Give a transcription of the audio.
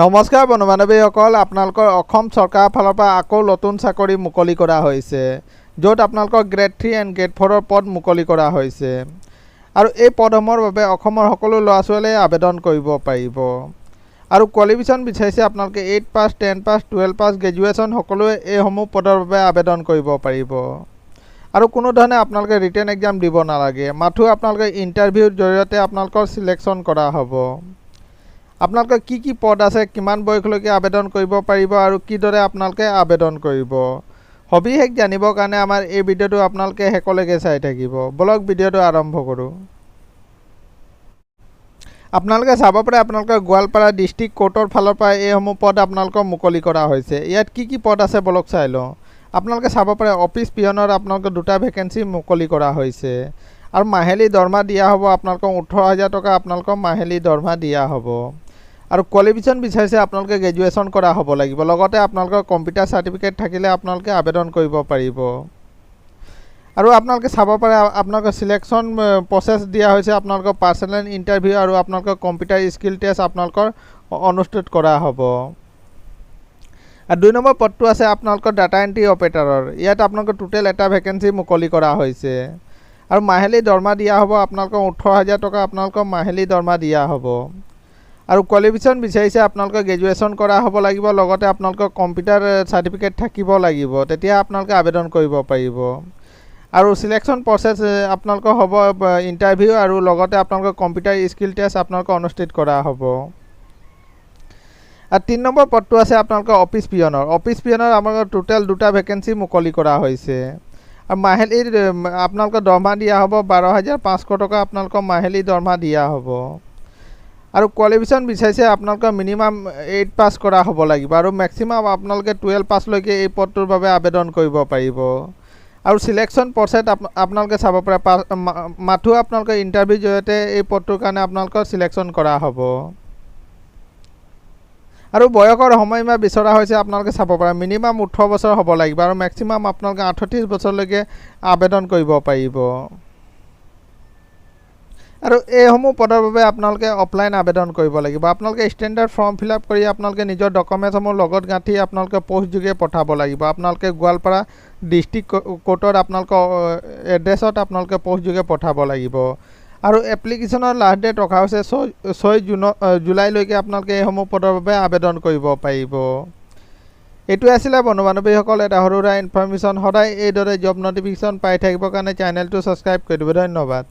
নমস্কাৰ বন্ধু বান্ধৱীসকল, আপোনালোকৰ অসম চৰকাৰৰ ফালৰ পৰা আকৌ নতুন চাকৰি মুকলি কৰা হৈছে, য'ত আপোনালোকৰ গ্ৰেড 3 এণ্ড গ্ৰেড 4 পদ মুকলি কৰা হৈছে। আৰু এই পদসমূহৰ বাবে অসমৰ সকলো ল'ৰা ছোৱালীয়ে আবেদন কৰিব পাৰিব। আৰু কোৱালিফিকেশ্যন বিচাৰিছে আপোনালোকে 8 পাছ, 10 পাছ, 12 পাছ, গ্ৰেজুৱেশ্যন সকলোৱে এইসমূহ পদৰ বাবে আবেদন কৰিব পাৰিব। আৰু কোনো ধৰণে আপোনালোকে ৰিটেন এক্সাম দিব নালাগে, মাথো আপোনালোকে ইণ্টাৰভিউৰ জৰিয়তে আপোনালোকৰ চিলেকশ্যন কৰা হ'ব। আপোনালোকৰ কি পদ আছে, কিমান বয়সলৈকে আবেদন কৰিব পাৰিব আৰু কিদৰে আপোনালোকে আবেদন কৰিব, সবিশেষ জানিবৰ কাৰণে আমাৰ এই ভিডিঅ'টো আপোনালোকে শেষলৈকে চাই থাকিব। বলক ভিডিঅ'টো আৰম্ভ কৰোঁ। আপোনালোকে চাব পাৰে আপোনালোকৰ গোৱালপাৰা ডিষ্ট্ৰিক্ট কোৰ্টৰ ফালৰ পৰা এইসমূহ পদ আপোনালোকৰ মুকলি কৰা হৈছে। ইয়াত কি পদ আছে বলক চাই লওঁ। আপোনালোকে চাব পাৰে অফিচ পিয়নৰ আপোনালোকৰ 2টা ভেকেঞ্চি মুকলি কৰা হৈছে আৰু মাহিলী দৰমহা দিয়া হ'ব আপোনালোকক 18,000 টকা আপোনালোকৰ মাহিলী দৰমহা দিয়া হ'ব। আৰু কোৱালিফিকেশ্যন বিচাৰিছে আপোনালোকে গ্ৰেজুৱেশ্যন কৰা হ'ব লাগিব, লগতে আপোনালোকৰ কম্পিউটাৰ চাৰ্টিফিকেট থাকিলে আপোনালোকে আবেদন কৰিব পাৰিব। আৰু আপোনালোকে চাব পাৰে আপোনালোকৰ চিলেকশ্যন প্ৰচেছ দিয়া হৈছে, আপোনালোকৰ পাৰ্চনেল ইণ্টাৰভিউ আৰু আপোনালোকৰ কম্পিউটাৰ স্কিল টেষ্ট আপোনালোকৰ অনুষ্ঠিত কৰা হ'ব। আৰু 2 নম্বৰ পদটো আছে আপোনালোকৰ ডাটা এণ্ট্ৰি অপাৰেটৰৰ। ইয়াত আপোনালোকৰ টোটেল 1টা ভেকেঞ্চি মুকলি কৰা হৈছে আৰু মাহিলী দৰমহা দিয়া হ'ব আপোনালোকৰ 18,000 টকা আপোনালোকৰ মাহিলী দৰমহা দিয়া হ'ব। আৰু কোৱালিফিকেশ্যন বিচাৰিছে আপোনালোকৰ গ্ৰেজুৱেশ্যন কৰা হ'ব লাগিব, লগতে আপোনালোকৰ কম্পিউটাৰ চাৰ্টিফিকেট থাকিব লাগিব, তেতিয়া আপোনালোকে আবেদন কৰিব পাৰিব। আৰু চিলেকশ্যন প্ৰচেছ আপোনালোকৰ হ'ব ইণ্টাৰভিউ আৰু লগতে আপোনালোকৰ কম্পিউটাৰ স্কিল টেষ্ট আপোনালোকৰ অনুষ্ঠিত কৰা হ'ব। আৰু 3 নম্বৰ পদটো আছে আপোনালোকৰ অফিচ পিয়নৰ। অফিচ পিয়নৰ আপোনালোকৰ টোটেল 2টা ভেকেঞ্চি মুকলি কৰা হৈছে আৰু মাহিলীৰ আপোনালোকৰ দৰমহা দিয়া হ'ব 12,500 টকা আপোনালোকৰ মাহিলী দৰমহা দিয়া হ'ব। আৰু কোৱালিফিকেশ্যন বিচাৰিছে আপোনালোকৰ মিনিমাম 8 পাছ কৰা হ'ব লাগিব আৰু মেক্সিমাম আপোনালোকে 12 পাছলৈকে এই পদটোৰ বাবে আবেদন কৰিব পাৰিব। আৰু চিলেকশ্যন প্ৰচেছ আপোনালোকে চাব পাৰে মাথো আপোনালোকৰ ইণ্টাৰভিউৰ জৰিয়তে এই পদটোৰ কাৰণে আপোনালোকৰ চিলেকশ্যন কৰা হ'ব। আৰু বয়সৰ সময়সীমা বিচৰা হৈছে আপোনালোকে চাব পাৰে মিনিমাম 18 বছৰ হ'ব লাগিব আৰু মেক্সিমাম আপোনালোকে 38 বছৰলৈকে আবেদন কৰিব পাৰিব। আৰু এইসমূহ পদৰ বাবে আপোনালোকে অফলাইন আবেদন কৰিব লাগিব। আপোনালোকে ষ্টেণ্ডাৰ্ড ফৰ্ম ফিল আপ কৰি আপোনালোকে নিজৰ ডকুমেণ্টসমূহ লগত গাঁঠি আপোনালোকে পোষ্টযোগে পঠাব লাগিব। আপোনালোকে গোৱালপাৰা ডিষ্ট্ৰিক্ট কোৰ্টত আপোনালোকৰ এড্ৰেছত আপোনালোকে পোষ্টযোগে পঠাব লাগিব। আৰু এপ্লিকেশ্যনৰ লাষ্ট ডেট ৰখা হৈছে 6 জুলাইলৈকে আপোনালোকে এইসমূহ পদৰ বাবে আবেদন কৰিব পাৰিব। এইটোৱে আছিলে বন্ধু বান্ধৱীসকল এটা সৰু সুৰা ইনফৰ্মেশ্যন। সদায় এইদৰে জব নটিফিকেশ্যন পাই থাকিবৰ কাৰণে চেনেলটো ছাবস্ক্ৰাইব কৰি দিব। ধন্যবাদ।